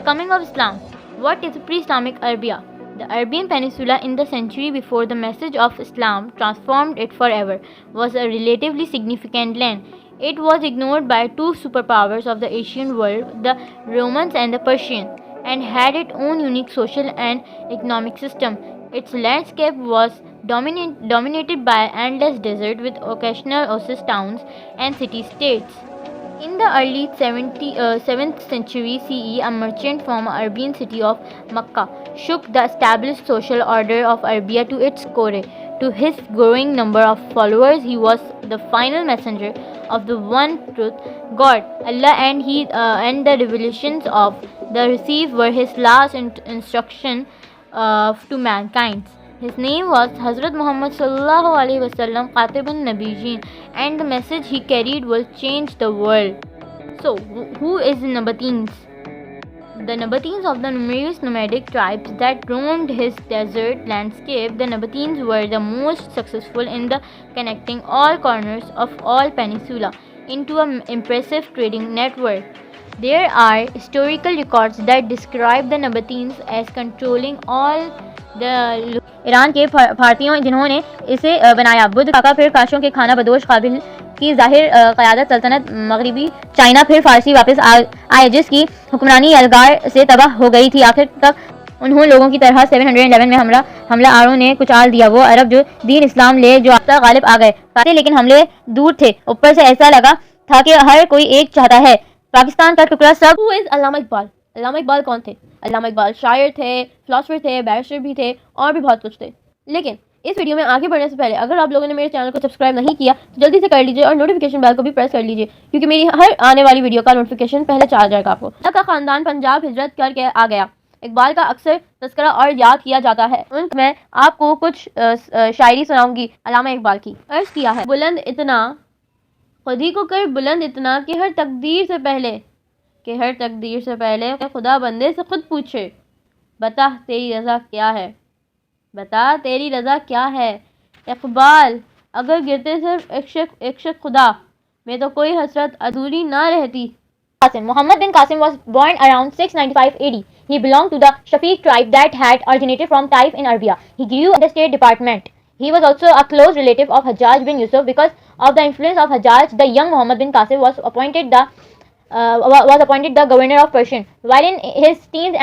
coming of Islam. What is pre-Islamic Arabia? The Arabian Peninsula in the century before the message of Islam transformed it forever was a relatively significant land. It was ignored by two superpowers of the Asian world, the Romans and the Persians, and had its own unique social and economic system. Its landscape was dominated by endless desert with occasional oasis towns and city-states. In the early 7th century CE, a merchant from the Arabian city of Makkah shook the established social order of Arabia to its core. To his growing number of followers, he was the final messenger of the one truth, God, Allah, and the revelations of the received were his last instruction to mankind. His name was Hazrat Muhammad sallallahu alaihi wasallam, Qatibun Nabiyyin, and the message he carried will change the world. So, who is the Nabateens? The Nabateens of the numerous nomadic tribes that roamed his desert landscape, the Nabateens were the most successful in the connecting all corners of all peninsula into an impressive trading network. There are historical records that describe the Nabateens as controlling all the Iran के भारतीयों जिन्होंने इसे बनाया, बुद्ध काका, फिर काशों के खाना बदोश काबिल की जाहिर क़यादत सल्तनत, मगरबी चाइना, फिर फारसी वापस आए जिसकी हुक्मरानी एल्गार से तबाह हो गई थी। आखिर तक उन्होंने लोगों की तरह 711 में हमला आरों ने कुचाल दिया। वो अरब जो दीन इस्लाम ले जो अब तक गालिब आ गए, लेकिन हमले दूर थे। ऊपर से ऐसा लगा था कि हर कोई एक चाहता है पाकिस्तान का टुकड़ा सब। अल्लामा इकबाल। अल्लामा इकबाल कौन थे? अल्लामा इकबाल शायर थे, फिलोसफर थे, बैरिस्टर भी थे और भी बहुत कुछ थे। लेकिन इस वीडियो में आगे बढ़ने से पहले अगर आप लोगों ने मेरे चैनल को सब्सक्राइब नहीं किया तो जल्दी से कर लीजिए और नोटिफिकेशन बेल को भी प्रेस कर लीजिए, क्योंकि मेरी हर आने वाली वीडियो का नोटिफिकेशन पहले आ जाएगा आपको। का ख़ानदान पंजाब हिजरत करके आ गया। इकबाल का अक्सर तस्करा और याद किया जाता है। मैं आपको कुछ शायरी सुनाऊंगी अल्लामा इकबाल की। अर्ज किया है, बुलंद इतना खुद ही को कर बुलंद इतना कि हर तकदीर से पहले खुदा बंदे से खुद पूछे, बता तेरी रज़ा क्या है, बता तेरी रज़ा क्या है। इकबाल, अगर गिरते सिर्फ एक शक खुदा में तो कोई हसरत अधूरी ना रहती। Muhammad bin Qasim was born around 695 AD. He belonged to the Shafiq tribe that had originated from Taif in Arabia. He grew in the State Department. He was also a close relative of Hajjaj bin Yusuf. Because of the influence of Hajjaj, the young Muhammad bin Qasim was appointed the governor of Persian. While in his teens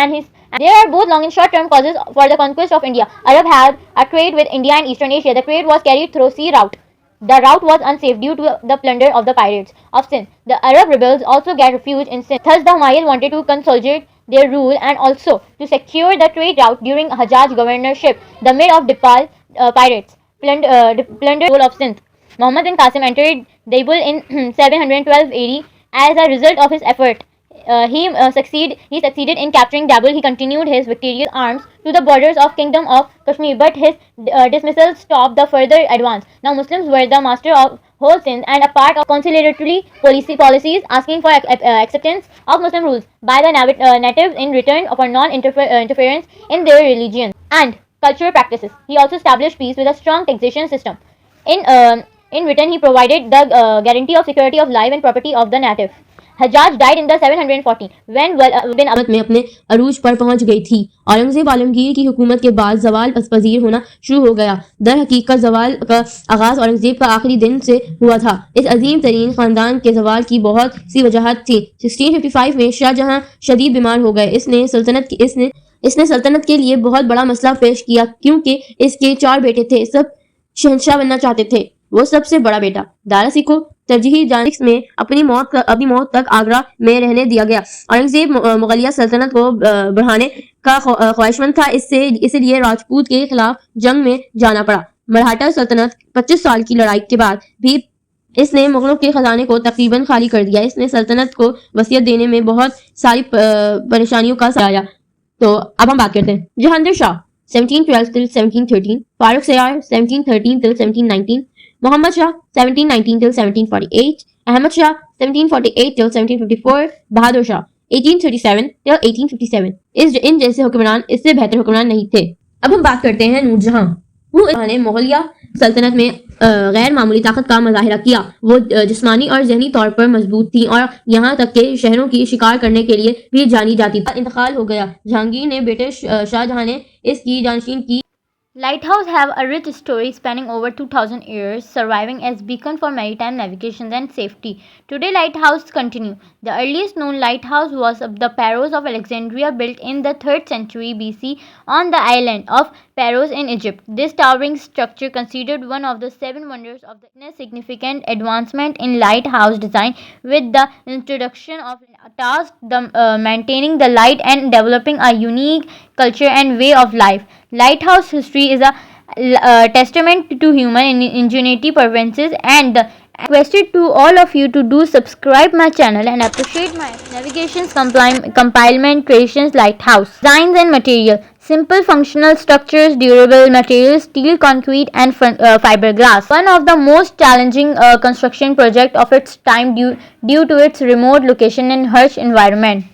there are both long and short-term causes for the conquest of India. Arab had a trade with India and Eastern Asia. The trade was carried through sea route. The route was unsafe due to the plunder of the pirates of Sindh. The Arab rebels also get refuge in Sindh. Thus, the Umayyads wanted to consolidate their rule and also to secure the trade route during Hajjaj governorship. The mid of Dipal pirates plundered the whole of Sindh. Muhammad bin Qasim entered Daibul in 712 AD. As a result of his effort, he succeeded in capturing Dabul. He continued his victorious arms to the borders of Kingdom of Kashmir, but his dismissal stopped the further advance. Now Muslims were the master of whole Sindh and a part of conciliatory policies asking for acceptance of Muslim rules by the natives in return for non-interference in their religion and cultural practices. He also established peace with a strong taxation system. In return, he provided the guarantee of security of life and property of the native. Hajjaj died in the 714 when bin Abd में अपने अरूज पर पहुंच गई थी। औरंगजेब आलमगीर की हुकूमत के बाद जवाल पजीर होना शुरू हो गया। दर हकीकत जवाल का आगाज औरंगजेब का आखिरी दिन से हुआ था। इस अजीम तरीन खानदान के जवाल की बहुत सी वजहात थी। 1655 में शाहजहां शदीद बीमार हो गए। इसने सल्तनत के लिए बहुत बड़ा मसला पेश किया, क्योंकि इसके 4 बेटे थे। सब शहंशाह बनना चाहते थे। वो सबसे बड़ा बेटा दारासी को तरजीही जानिब में अपनी मौत तक आगरा में रहने दिया गया। औरंगजेब मुगलिया सल्तनत को बढ़ाने का ख्वाहिशमंद था, इसलिए राजपूत के खिलाफ जंग में जाना पड़ा। मराठा सल्तनत 25 साल की लड़ाई के बाद भी इसने मुगलों के खजाने को तकरीबन खाली कर दिया। इसने सल्तनत को वसीयत देने में बहुत सारी परेशानियों का साया। तो अब हम बात करते हैं Jahangir Shah 1712 till 1713, Farooq सयार 1713 till 1719, Mohammad Shah 1719 till 1748, Ahmad Shah 1748 till 1754, Bahadur Shah 1837 till 1857। इन जैसे हुक्मरान इससे बेहतर हुक्मरान नहीं थे। अब हम बात करते हैं नूरजहां। ने मुगलिया सल्तनत में गैर मामूली ताकत का मुजाहिरा किया। वो जिस्मानी और जहनी तौर पर मजबूत थी और यहाँ तक के शहरों की शिकार करने के लिए भी जानी जाती थी। इंतकाल हो गया। जहांगीर ने बेटे शाहजहां ने इसकी जानशीन की। Lighthouses have a rich story spanning over 2000 years, surviving as beacon for maritime navigation and safety. Today, lighthouses continue. The earliest known lighthouse was the Pharos of Alexandria, built in the 3rd century BC on the island of Paros in Egypt. This towering structure, considered one of the 7 wonders of the world, significant advancement in lighthouse design with the introduction of task maintaining the light and developing a unique culture and way of life. Lighthouse history is a testament to human ingenuity, perseverance, and the requested to all of you to do subscribe my channel and appreciate my navigations, compilement, creations, lighthouse designs and material. Simple functional structures, durable materials, steel, concrete, and fiberglass. One of the most challenging construction project of its time due to its remote location and harsh environment.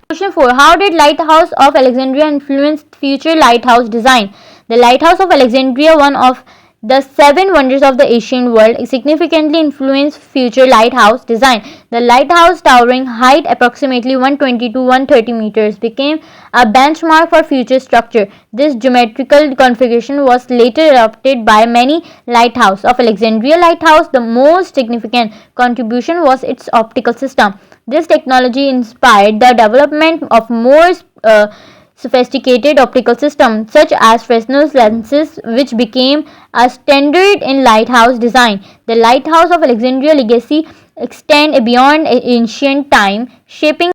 Question 4. How did Lighthouse of Alexandria influence future lighthouse design? The Lighthouse of Alexandria, one of the 7 wonders of the ancient world, significantly influenced future lighthouse design. The lighthouse, towering height approximately 120 to 130 meters, became a benchmark for future structure. This geometrical configuration was later adopted by many lighthouses. Of Alexandria Lighthouse, the most significant contribution was its optical system. This technology inspired the development of more sophisticated optical systems such as Fresnel's lenses, which became a standard in lighthouse design. The Lighthouse of Alexandria legacy extends beyond ancient time, shaping